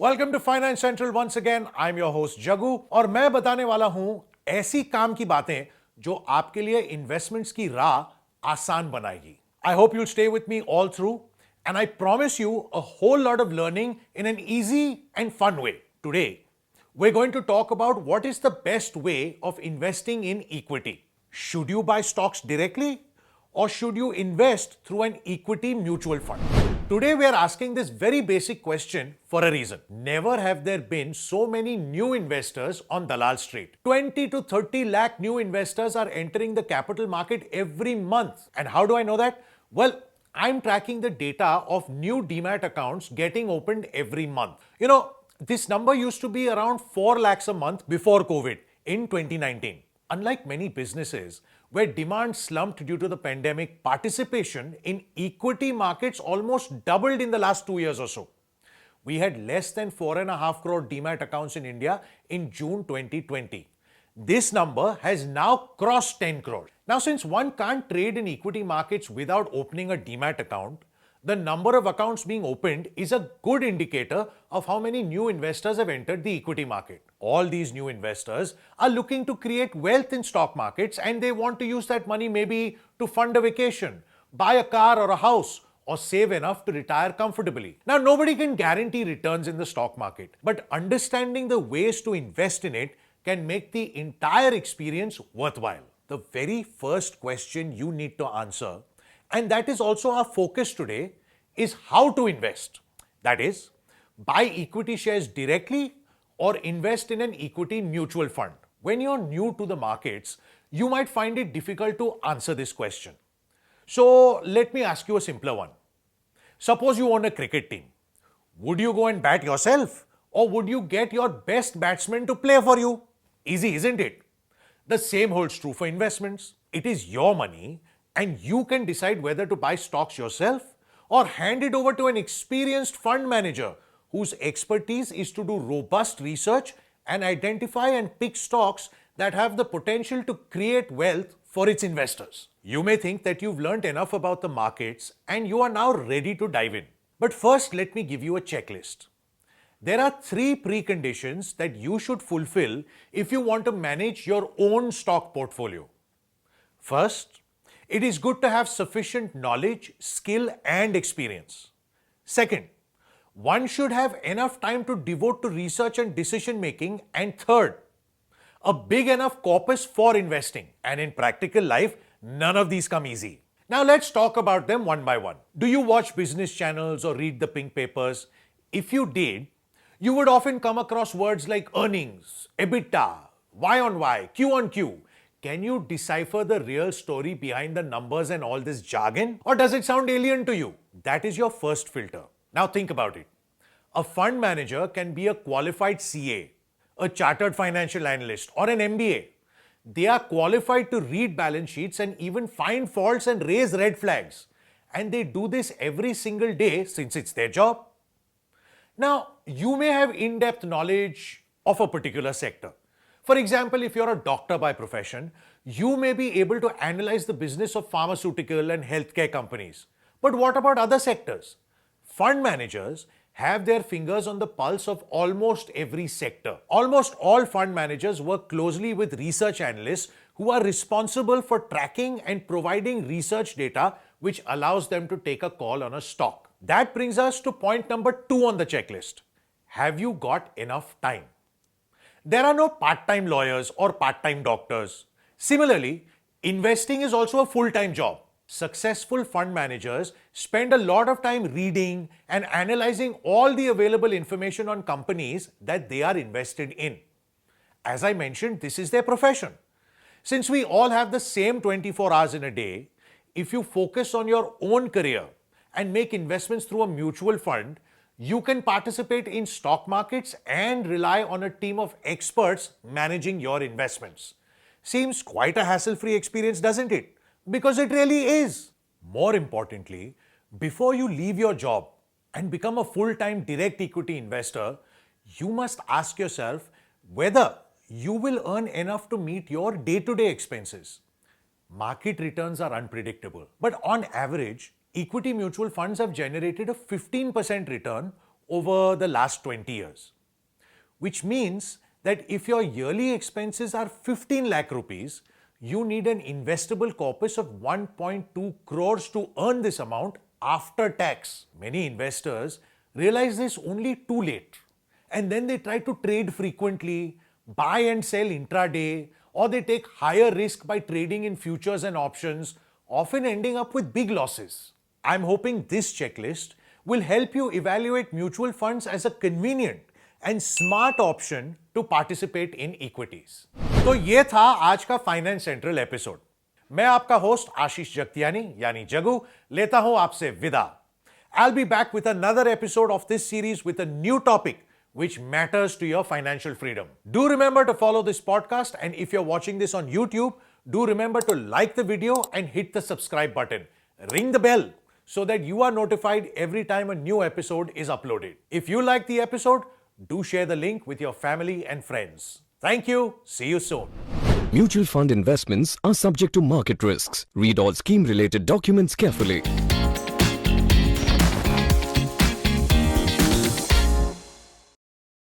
Welcome to finance central once again. I am your host Jagu और मैं बताने वाला हूं ऐसी काम की बातें जो आपके लिए इन्वेस्टमेंट्स की राह आसान बनाएगी। I hope you'll stay with me all through and I promise you a whole lot of learning in an easy and fun way. Today, we're going to talk about what is the best way of investing in equity. Should you buy stocks directly or should you invest through an equity mutual fund? Today we are asking this very basic question for a reason. Never have there been so many new investors on Dalal Street. 20 to 30 lakh new investors are entering the capital market every month. And how do I know that? Well, I'm tracking the data of new demat accounts getting opened every month. This number used to be around 4 lakhs a month before COVID in 2019. Unlike many businesses where demand slumped due to the pandemic, participation in equity markets almost doubled in the last 2 years or so. We had less than 4.5 crore demat accounts in India in June 2020. This number has now crossed 10 crores. Now, since one can't trade in equity markets without opening a demat account, the number of accounts being opened is a good indicator of how many new investors have entered the equity market. All these new investors are looking to create wealth in stock markets and they want to use that money maybe to fund a vacation, buy a car or a house, or save enough to retire comfortably. Now, nobody can guarantee returns in the stock market, but understanding the ways to invest in it can make the entire experience worthwhile. The very first question you need to answer, and that is also our focus today, is how to invest. That is, buy equity shares directly or invest in an equity mutual fund. When you're new to the markets, you might find it difficult to answer this question. So let me ask you a simpler one. Suppose you own a cricket team. Would you go and bat yourself or would you get your best batsman to play for you? Easy, isn't it? The same holds true for investments. It is your money and you can decide whether to buy stocks yourself or hand it over to an experienced fund manager whose expertise is to do robust research and identify and pick stocks that have the potential to create wealth for its investors. You may think that you've learned enough about the markets and you are now ready to dive in. But first, let me give you a checklist. There are 3 preconditions that you should fulfill if you want to manage your own stock portfolio. First, it is good to have sufficient knowledge, skill, and experience. Second, one should have enough time to devote to research and decision making. And third, a big enough corpus for investing. And in practical life, none of these come easy. Now let's talk about them one by one. Do you watch business channels or read the pink papers? If you did, you would often come across words like earnings, EBITDA, Y on Y, Q on Q. Can you decipher the real story behind the numbers and all this jargon? Or does it sound alien to you? That is your first filter. Now think about it. A fund manager can be a qualified CA, a chartered financial analyst, or an MBA. They are qualified to read balance sheets and even find faults and raise red flags. And they do this every single day since it's their job. Now, you may have in-depth knowledge of a particular sector. For example, if you're a doctor by profession, you may be able to analyze the business of pharmaceutical and healthcare companies. But what about other sectors? Fund managers have their fingers on the pulse of almost every sector. Almost all fund managers work closely with research analysts who are responsible for tracking and providing research data which allows them to take a call on a stock. That brings us to point number 2 on the checklist. Have you got enough time? There are no part-time lawyers or part-time doctors. Similarly, investing is also a full-time job. Successful fund managers spend a lot of time reading and analyzing all the available information on companies that they are invested in. As I mentioned, this is their profession. Since we all have the same 24 hours in a day, if you focus on your own career and make investments through a mutual fund, you can participate in stock markets and rely on a team of experts managing your investments. Seems quite a hassle-free experience, doesn't it? Because it really is. More importantly, before you leave your job and become a full-time direct equity investor, you must ask yourself whether you will earn enough to meet your day-to-day expenses. Market returns are unpredictable, but on average, equity mutual funds have generated a 15% return over the last 20 years. Which means that if your yearly expenses are 15 lakh rupees, you need an investable corpus of 1.2 crores to earn this amount after tax. Many investors realize this only too late, and then they try to trade frequently, buy and sell intraday, or they take higher risk by trading in futures and options, often ending up with big losses. I'm hoping this checklist will help you evaluate mutual funds as a convenient and smart option to participate in equities. तो ये था आज का finance central episode. मैं आपका host आशीष जगतियानी यानी जगू लेता हूं आपसे विदा। I'll be back with another episode of this series with a new topic which matters to your financial freedom. Do remember to follow this podcast, and if you're watching this on YouTube, do remember to like the video and hit the subscribe button. Ring the bell so that you are notified every time a new episode is uploaded. If you like the episode, do share the link with your family and friends. Thank you. See you soon. Mutual fund investments are subject to market risks. Read all scheme-related documents carefully.